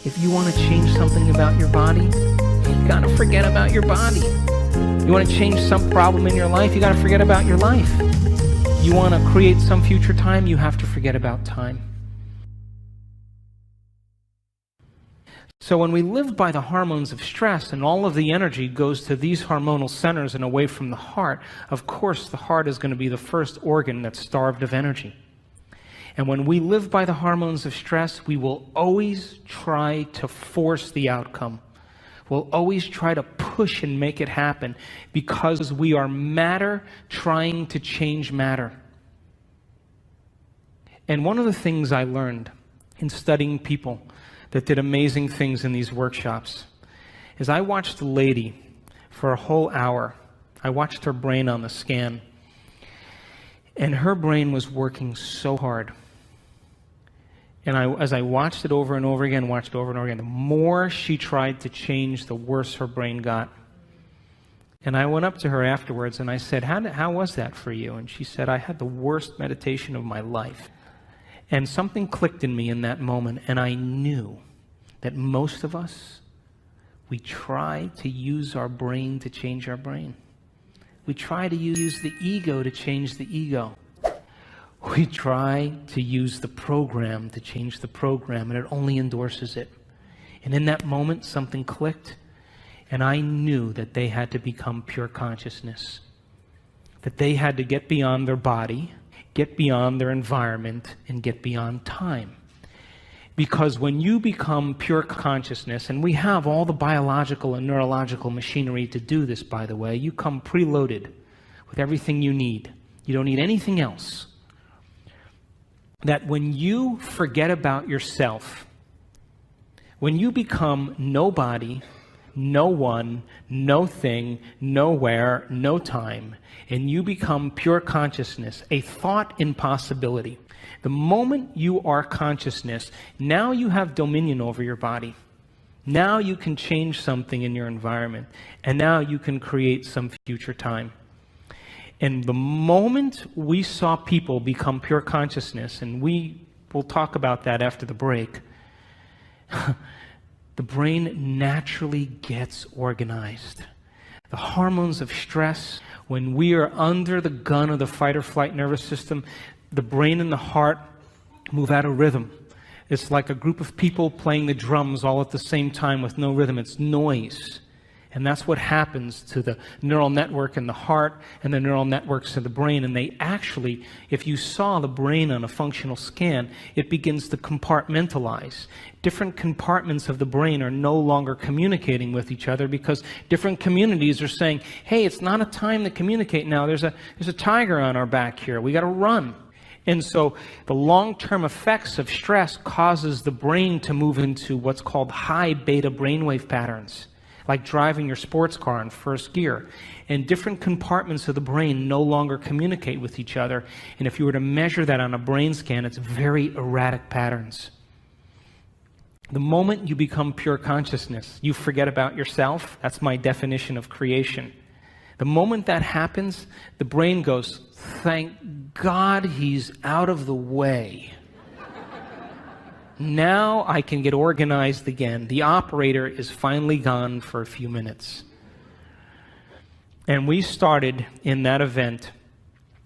If you want to change something about your body, you got to forget about your body. You want to change some problem in your life, you got to forget about your life. You want to create some future time, you have to forget about time. So when we live by the hormones of stress and all of the energy goes to these hormonal centers and away from the heart, of course the heart is going to be the first organ that's starved of energy. And when we live by the hormones of stress, we will always try to force the outcome. We'll always try to push and make it happen because we are matter trying to change matter. And one of the things I learned in studying people that did amazing things in these workshops is I watched a lady for a whole hour. I watched her brain on the scan. And her brain was working so hard. And as I watched it over and over again, the more she tried to change, the worse her brain got. And I went up to her afterwards and I said, how was that for you? And she said, I had the worst meditation of my life. And something clicked in me in that moment, and I knew that most of us, we try to use our brain to change our brain. We try to use the ego to change the ego. We try to use the program to change the program, and it only endorses it. And in that moment, something clicked, and I knew that they had to become pure consciousness, that they had to get beyond their body, get beyond their environment, and get beyond time. Because when you become pure consciousness, and we have all the biological and neurological machinery to do this, by the way, you come preloaded with everything you need. You don't need anything else. That when you forget about yourself, when you become nobody, no one, no thing, nowhere, no time, and you become pure consciousness, a thought impossibility. The moment you are consciousness, now you have dominion over your body. Now you can change something in your environment, and now you can create some future time. And the moment we saw people become pure consciousness, and we will talk about that after the break, the brain naturally gets organized. The hormones of stress, when we are under the gun of the fight or flight nervous system, the brain and the heart move out of rhythm. It's like a group of people playing the drums all at the same time with no rhythm. It's noise. And that's what happens to the neural network in the heart and the neural networks in the brain. And they actually, if you saw the brain on a functional scan, it begins to compartmentalize. Different compartments of the brain are no longer communicating with each other because different communities are saying, hey, it's not a time to communicate now. There's a tiger on our back here. We got to run. And so the long-term effects of stress causes the brain to move into what's called high beta brainwave patterns, like driving your sports car in first gear. And different compartments of the brain no longer communicate with each other. And if you were to measure that on a brain scan, it's very erratic patterns. The moment you become pure consciousness, you forget about yourself. That's my definition of creation. The moment that happens, the brain goes, thank God he's out of the way. Now I can get organized again. The operator is finally gone for a few minutes. And we started in that event,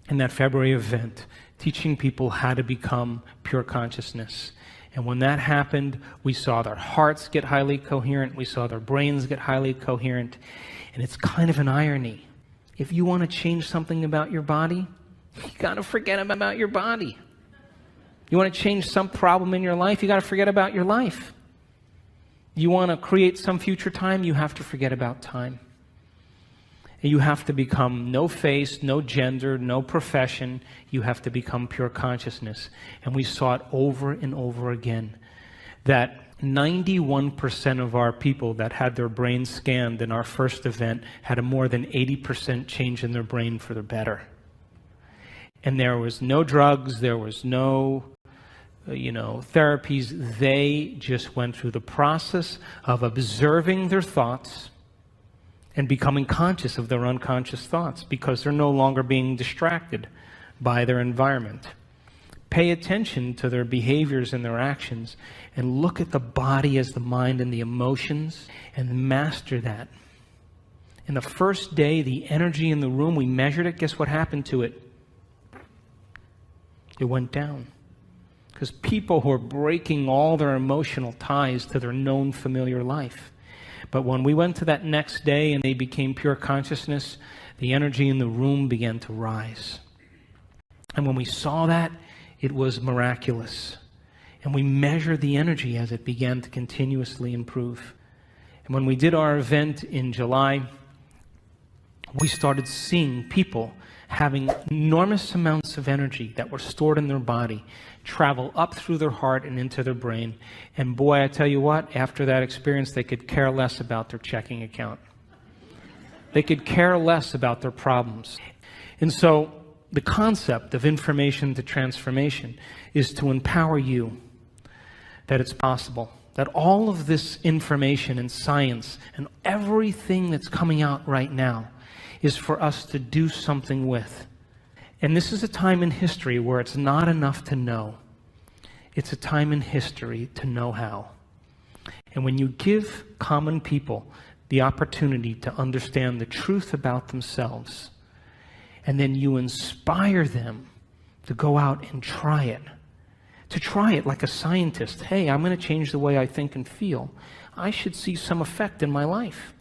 in that February event, teaching people how to become pure consciousness. And when that happened, we saw their hearts get highly coherent. We saw their brains get highly coherent. And it's kind of an irony. If you want to change something about your body, you got to forget about your body. You want to change some problem in your life, you got to forget about your life. You want to create some future time, you have to forget about time. And you have to become no face, no gender, no profession. You have to become pure consciousness. And we saw it over and over again, that 91% of our people that had their brains scanned in our first event had a more than 80% change in their brain for the better. And there was no drugs, there was no therapies. They just went through the process of observing their thoughts and becoming conscious of their unconscious thoughts because they're no longer being distracted by their environment. Pay attention to their behaviors and their actions, and look at the body as the mind and the emotions, and master that. In the first day, the energy in the room, we measured it. Guess what happened to it? It went down. Because people were breaking all their emotional ties to their known familiar life. But when we went to that next day and they became pure consciousness, the energy in the room began to rise. And when we saw that, it was miraculous. And we measured the energy as it began to continuously improve. And when we did our event in July, we started seeing people having enormous amounts of energy that were stored in their body travel up through their heart and into their brain. And boy, I tell you what, after that experience, they could care less about their checking account. They could care less about their problems. And so the concept of information to transformation is to empower you that it's possible, that all of this information and science and everything that's coming out right now is for us to do something with. And this is a time in history where it's not enough to know. It's a time in history to know how. And when you give common people the opportunity to understand the truth about themselves, and then you inspire them to go out and try it, to try it like a scientist. Hey, I'm going to change the way I think and feel. I should see some effect in my life.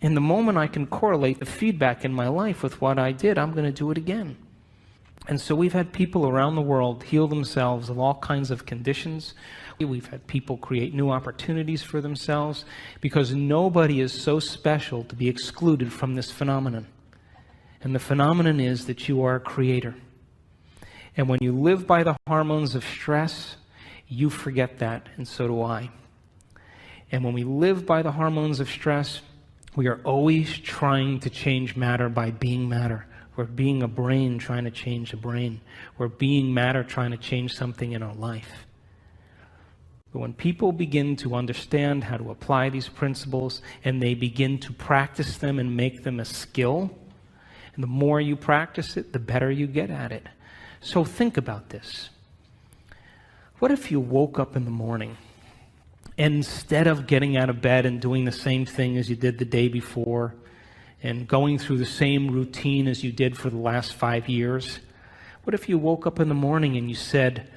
And the moment I can correlate the feedback in my life with what I did, I'm going to do it again. And so we've had people around the world heal themselves of all kinds of conditions. We've had people create new opportunities for themselves because nobody is so special to be excluded from this phenomenon. And the phenomenon is that you are a creator. And when you live by the hormones of stress, you forget that, and so do I. And when we live by the hormones of stress, we are always trying to change matter by being matter. We're being a brain trying to change a brain. We're being matter trying to change something in our life. But when people begin to understand how to apply these principles and they begin to practice them and make them a skill, and the more you practice it, the better you get at it. So think about this. What if you woke up in the morning and instead of getting out of bed and doing the same thing as you did the day before and going through the same routine as you did for the last 5 years, what if you woke up in the morning and you said,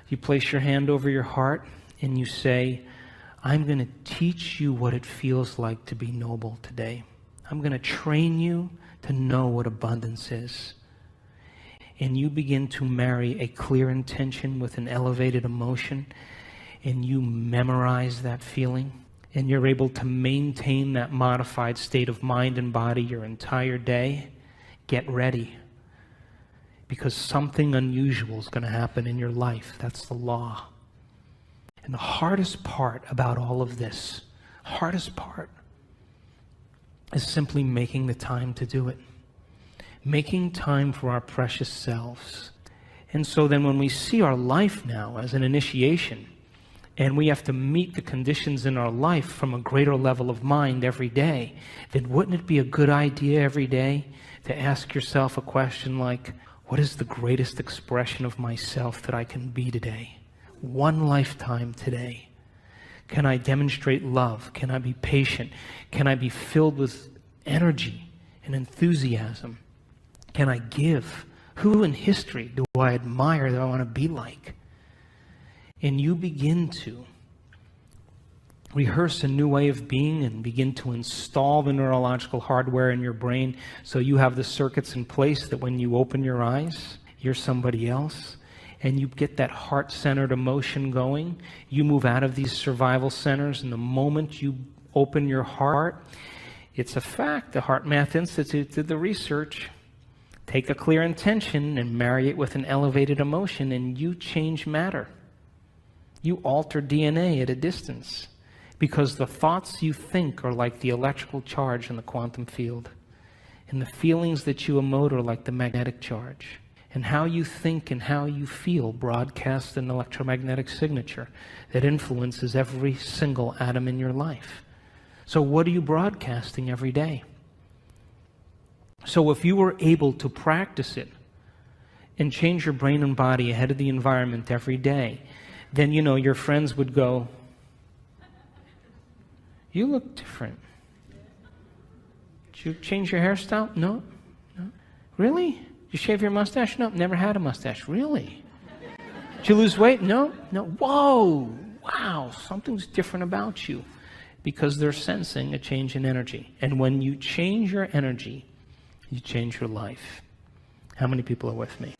you place your hand over your heart and you say, I'm going to teach you what it feels like to be noble today. I'm going to train you to know what abundance is. And you begin to marry a clear intention with an elevated emotion, and you memorize that feeling, and you're able to maintain that modified state of mind and body your entire day. Get ready, because something unusual is going to happen in your life. That's the law. And the hardest part about all of this, hardest part, is simply making the time to do it. Making time for our precious selves. And so then when we see our life now as an initiation, and we have to meet the conditions in our life from a greater level of mind every day, then wouldn't it be a good idea every day to ask yourself a question like, what is the greatest expression of myself that I can be today? One lifetime today. Can I demonstrate love? Can I be patient? Can I be filled with energy and enthusiasm? Can I give? Who in history do I admire that I want to be like? And you begin to rehearse a new way of being and begin to install the neurological hardware in your brain so you have the circuits in place that when you open your eyes, you're somebody else. And you get that heart-centered emotion going. You move out of these survival centers, and the moment you open your heart, it's a fact. The Heart Math Institute did the research. Take a clear intention and marry it with an elevated emotion, and you change matter. You alter DNA at a distance because the thoughts you think are like the electrical charge in the quantum field, and the feelings that you emote are like the magnetic charge. And how you think and how you feel broadcasts an electromagnetic signature that influences every single atom in your life. So what are you broadcasting every day? So if you were able to practice it and change your brain and body ahead of the environment every day, then your friends would go, "You look different. Did you change your hairstyle?" No. Really? Did you shave your mustache? No, never had a mustache. Really? Did you lose weight? No. Whoa, wow, something's different about you, because they're sensing a change in energy. And when you change your energy, you change your life. How many people are with me?